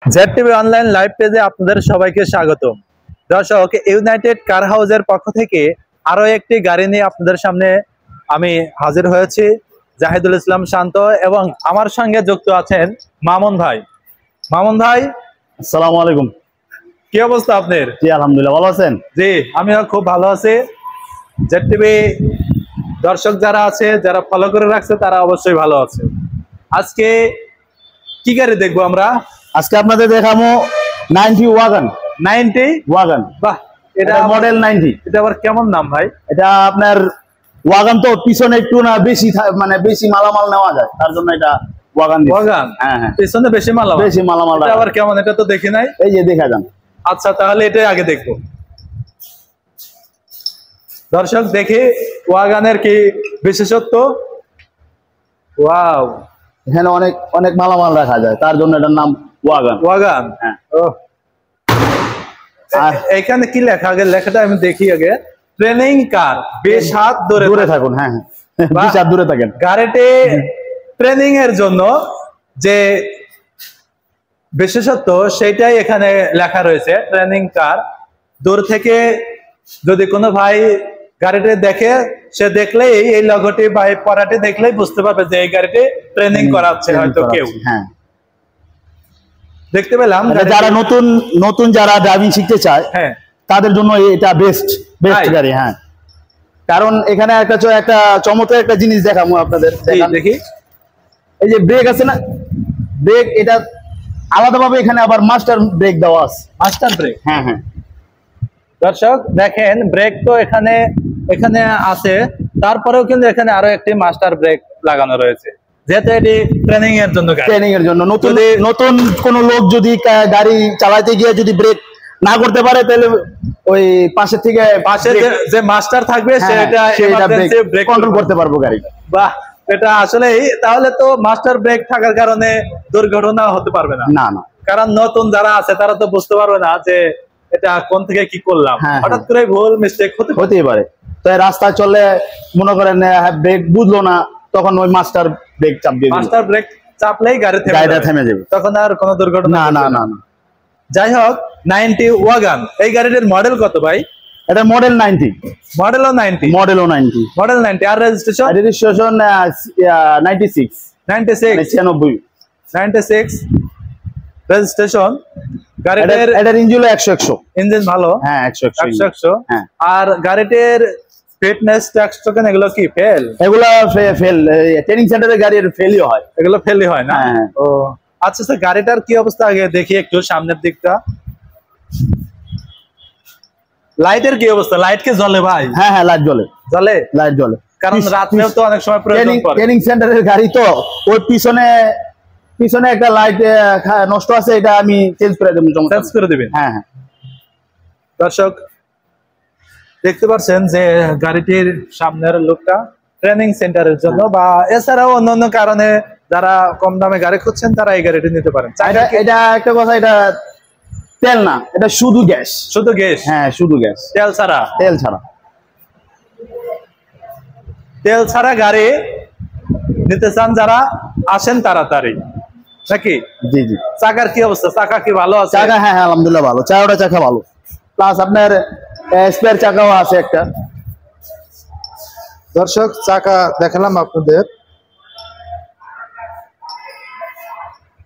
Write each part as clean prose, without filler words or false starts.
Z TV online live পেজে আপনাদের সবাইকে স্বাগতম। দর্শক, ইউনাইটেড কার হাউসের পক্ষ থেকে আরো একটি গাড়ি নিয়ে আপনাদের সামনে আমি হাজির হয়েছি। জাহিদুল ইসলাম শান্ত এবং আমার সঙ্গে যুক্ত আছেন মামুন ভাই। মামুন ভাই, আসসালামু আলাইকুম। কি অবস্থা আপনার? জি আলহামদুলিল্লাহ, ভালো আছেন? জি, আমিও খুব ভালো আছি। জেড টিভি দর্শক যারা আছে, যারা ফলো করে রাখছে, তারা অবশ্যই ভালো আছে। আজকে কি গাড়ি দেখবো আমরা? আজকে আপনাদের দেখাবো 90 ওয়াগন। 90 ওয়াগন, বাহ, এটা মডেল 90। এটা আবার কেমন নাম ভাই? এটা আপনার ওয়াগন তো পিছনে একটু না বেশি মানে বেশি মালামাল নেওয়া যায়, তার জন্য এটা ওয়াগন দিচ্ছি। ওয়াগন, হ্যাঁ হ্যাঁ, পিছনে বেশি মালামাল। বেশি মালামাল। এটা আবার কেমন? এটা তো দেখি নাই। এই যে দেখা যান। আচ্ছা, তাহলে এটাই আগে দেখবো। দর্শক, দেখি ওয়াগনের কি বিশেষত্ব। ওয়াও, এখানে অনেক অনেক মালামাল রাখা যায়, তার জন্য এটার নাম ওয়াগন। ওয়াগন, হ্যাঁ। আর এখানে কি লেখা? আগে লেখাটা আমি দেখি আগে। ট্রেনিং কার, 20 হাত দূরে থাকুন। হ্যাঁ হ্যাঁ, 20 হাত দূরে থাকেন। গাড়িটি ট্রেনিং এর জন্য যে বিশেষত্ব সেটাই এখানে লেখা রয়েছে। ট্রেনিং কার, দূর থেকে যদি কোনো ভাই গাড়িটি দেখে, সে দেখলেই এই লগোটি বা এই পড়াটি দেখলেই বুঝতে পারবে যে এই গাড়িটি ট্রেনিং করাচ্ছে হয়তো কেউ। হ্যাঁ, দেখতে পেলাম যারা নতুন যারা ড্রাইভিং শিখতে চায়, হ্যাঁ, তাদের জন্য এটা বেস্ট গাড়ি। হ্যাঁ, কারণ এখানে একটা চমৎকার একটা জিনিস দেখাবো আপনাদের। দেখি, এই যে ব্রেক আছে না, ব্রেক, এটা আলাদাভাবে এখানে আবার মাস্টার ব্রেক দেওয়া আছে। Master break? হ্যাঁ হ্যাঁ। দর্শক দেখেন, ব্রেক তো এখানে আছে, তারপরেও কিন্তু এখানে আরো একটি মাস্টার ব্রেক লাগানো রয়েছে, যেহেতু এটি ট্রেনিং এর জন্য। ট্রেনিং এর জন্য নতুন কোন লোক যদি গাড়ি চালাতে গিয়ে যদি ব্রেক না করতে পারে, তাহলে ওই পাশে যে মাস্টার থাকবে সেটা ব্রেক কন্ট্রোল করতে পারবো গাড়ি। বাহ, এটা আসলে তাহলে তো মাস্টার ব্রেক থাকার কারণে দুর্ঘটনা হতে পারবে না। না না, কারণ নতুন যারা আছে তারা তো বুঝতে পারবে না যে এটা কোন থেকে কি করলাম। হঠাৎ করে ভুল মিস্টেক হতেই পারে। তো রাস্তায় চলে মনে করেন ব্রেক বুঝলো না, তখন ওই মাস্টার ব্রেক চাপ দিয়ে, মাস্টার ব্রেক চাপলেই গাড়িটা থেমে যাবে, তখন আর কোনো দুর্ঘটনা না না না। যাই হোক, 90 ওয়াগন, এই গাড়িটির মডেল কত ভাই? এটা মডেল 90। মডেলও 90? মডেল 90। আর রেজিস্ট্রেশন? 96। 96 রেজিস্ট্রেশন। গাড়িটার ইঞ্জিন 100। ইঞ্জিন ভালো? হ্যাঁ, 100। আর গাড়িটির ফিটনেস টেস্ট টোকেন এগুলো কি ফেল? এগুলো ফেল, ট্রেনিং সেন্টারে গাড়ির ফেলই হয়। এগুলো ফেলই হয় না? ও আচ্ছা স্যার, গাড়িটার কি অবস্থা আগে দেখি একটু সামনের দিকটা। লাইটের কি অবস্থা? লাইট কি জ্বলে ভাই? হ্যাঁ হ্যাঁ, লাইট জ্বলে। লাইট জ্বলে, কারণ রাতেও তো অনেক সময় প্রয়োজন পড়ে। ট্রেনিং সেন্টারের গাড়ি তো, ওই পিছনে একটা লাইট নষ্ট আছে, এটা আমি চেঞ্জ করে দেব। চেঞ্জ করে দিবেন? হ্যাঁ হ্যাঁ। দর্শক দেখতে পাচ্ছেন যে গাড়িটির সামনের লুকটা ট্রেনিং সেন্টারের জন্য বা এছাড়াও অন্যান্য কারণে যারা কম দামে গাড়ি খুঁজছেন তারা এই গাড়িটি নিতে পারেন। এটা একটা কথা, এটা তেল না, এটা শুধু গ্যাস। শুধু গ্যাস? হ্যাঁ, শুধু গ্যাস, তেল ছাড়া। তেল ছাড়া গাড়ি নিতে চান যারা, আসেন তাড়াতাড়ি, নাকি? জি জি। চাকার কি অবস্থা? চাকা কি ভালো আছে? চাকা হ্যাঁ হ্যাঁ, আলহামদুলিল্লাহ ভালো। চাকা ভালো, প্লাস আপনার স্পেয়ার চাকাও আছে একটা। দর্শক, চাকা দেখালাম আপনাদের,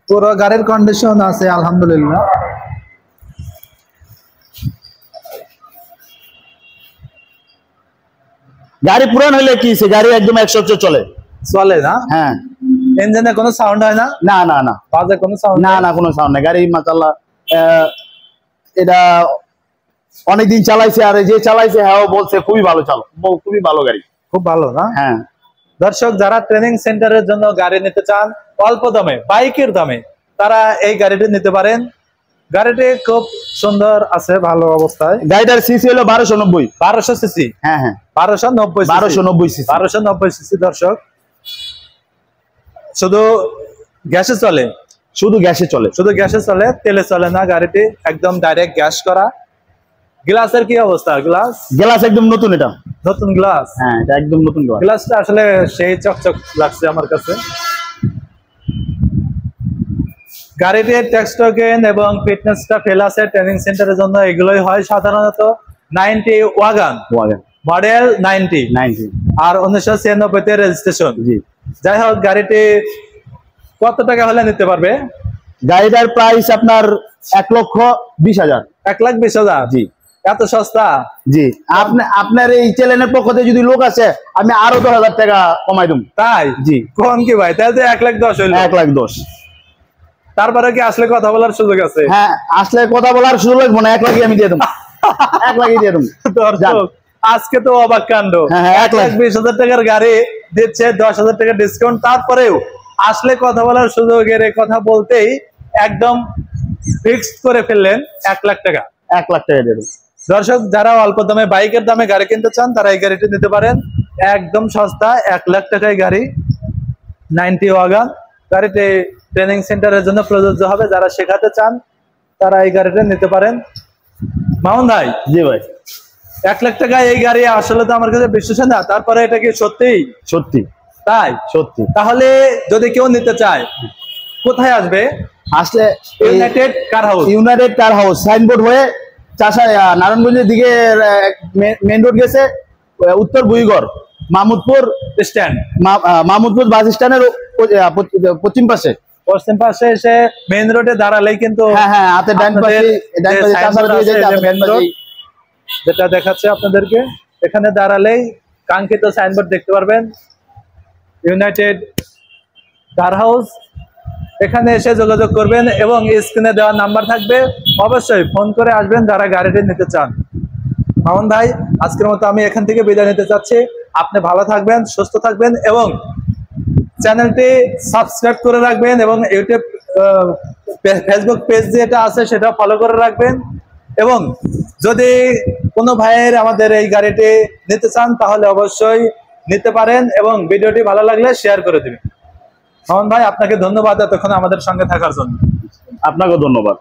পুরো গাড়ির কন্ডিশন আছে আলহামদুলিল্লাহ। গাড়ি পুরান হলে কি, গাড়ি একদম 100 চলে না? হ্যাঁ। ইঞ্জিনে কোনো সাউন্ড হয় না? না না না। বাজে কোনো সাউন্ড? না না, কোনো সাউন্ড নাই। গাড়ি মাশাআল্লাহ, এটা অনেকদিন চালাইছে, আর যে চালাইছে হ্যাঁ বলছে খুবই ভালো খুবই ভালো গাড়ি, খুব ভালো না? হ্যাঁ। দর্শক, যারা ট্রেনিং সেন্টারের জন্য গাড়ি নিতে চান অল্প দামে, বাইকের দামে, তারা এই গাড়িটি নিতে পারেন। গাড়িটি খুব সুন্দর আছে, ভালো অবস্থায়। গাড়িটার সিসি হলো 1290। 1200 সিসি? হ্যাঁ হ্যাঁ, 1290 সিসি। 1290 সিসি। দর্শক, শুধু গ্যাসে চলে? শুধু গ্যাসে চলে, তেলে চলে না। গাড়িটি একদম ডাইরেক্ট গ্যাস করা। গ্লাসের কি অবস্থা? গ্লাস একদম নতুন। এটা নতুন গ্লাস? হ্যাঁ, এটা একদম নতুন গ্লাস। গ্লাসটা আসলে সেই চকচক লাগছে আমার কাছে। গাড়িটির ট্যাক্স টোকেন এবং ফিটনেসটা ফেল আছে ট্রেনিং সেন্টারের জন্য, এগুলোই হয় সাধারণত। 90 ওয়াগন মডেল 90 আর 1996 তে রেজিস্ট্রেশন। যাই হোক, গাড়িটি কত টাকা হলে নিতে পারবে? গাড়িটার প্রাইস আপনার 1,20,000। 1,20,000? জি। এত সস্তা? জি। আপনার এই চ্যানেলের পক্ষ থেকে যদি লোক আছে, আমি আরো 10,000 টাকা কমাই দেব। তাই? জি। কোন কি ভাই, তাহলে 1,10,000 হইলো। 1,10,000। তারপরে কি আসলে কথা বলার সুযোগ আছে? হ্যাঁ, আসলে কথা বলার সুযোগ লাগবে না, 1,00,000 আমি দিয়ে দেব। 1,00,000 দিয়ে দেব। দর্শক, আজকে তো অবাক কাণ্ড। 1,20,000 টাকার গাড়ি দিচ্ছে 10,000 টাকা ডিসকাউন্ট, তারপরেও আসলে কথা বলার সুযোগের কথা বলতেই একদম ফিক্সড করে ফেললেন 1,00,000 টাকা। 1,00,000 টাকা দিয়ে দেব। দর্শক, যারা অল্প দামে বাইকের দামে গাড়ি কিনতে চান তারা এই গাড়িটি নিতে পারেন, একদম সস্তা। 1,00,000 টাকায় গাড়ি 90 ওয়াগন। গাড়িটি ট্রেনিং সেন্টারের জন্য প্রযোজ্য হবে, যারা শেখাতে চান তারা এই গাড়িটা নিতে পারেন। মামুন ভাই। জি ভাই। 1,00,000 টাকায় এই গাড়ি আসলে তো আমার কাছে বিশ্বাস না, তারপরে এটা কি সত্যি? সত্যি। তাই? সত্যি। তাহলে যদি কেউ নিতে চায় কোথায় আসবে? আসলে ইউনাইটেড কার হাউস। ইউনাইটেড কার হাউস সাইনবোর্ড হয়ে নারায়ণগঞ্জের দিকে মেইন রোড গেছে, উত্তর বুইগড় মাহমুদপুর স্ট্যান্ড, মাহমুদপুর বাস স্ট্যান্ডের পশ্চিম পাশে এসে মেইন রোডে দাঁড়ালেই কিন্তু হাতে ডান পাশে যেটা দেখাচ্ছে আপনাদেরকে, এখানে দাঁড়ালেই কাঙ্ক্ষিত সাইনবোর্ড দেখতে পারবেন, ইউনাইটেড কার হাউস। এখানে এসে যোগাযোগ করবেন এবং স্ক্রিনে দেওয়া নাম্বার থাকবে, অবশ্যই ফোন করে আসবেন যারা গাড়িটি নিতে চান। মামুন ভাই, আজকের মতো আমি এখান থেকে বিদায় নিতে চাচ্ছি। আপনি ভালো থাকবেন, সুস্থ থাকবেন এবং চ্যানেলটি সাবস্ক্রাইব করে রাখবেন এবং ইউটিউব ফেসবুক পেজ যেটা আছে সেটা ফলো করে রাখবেন। এবং যদি কোনো ভাইয়ের আমাদের এই গাড়িটি নিতে চান তাহলে অবশ্যই নিতে পারেন এবং ভিডিওটি ভালো লাগলে শেয়ার করে দিবেন। মামুন ভাই, আপনাকে ধন্যবাদ এতক্ষণ আমাদের সঙ্গে থাকার জন্য। আপনাকেও ধন্যবাদ।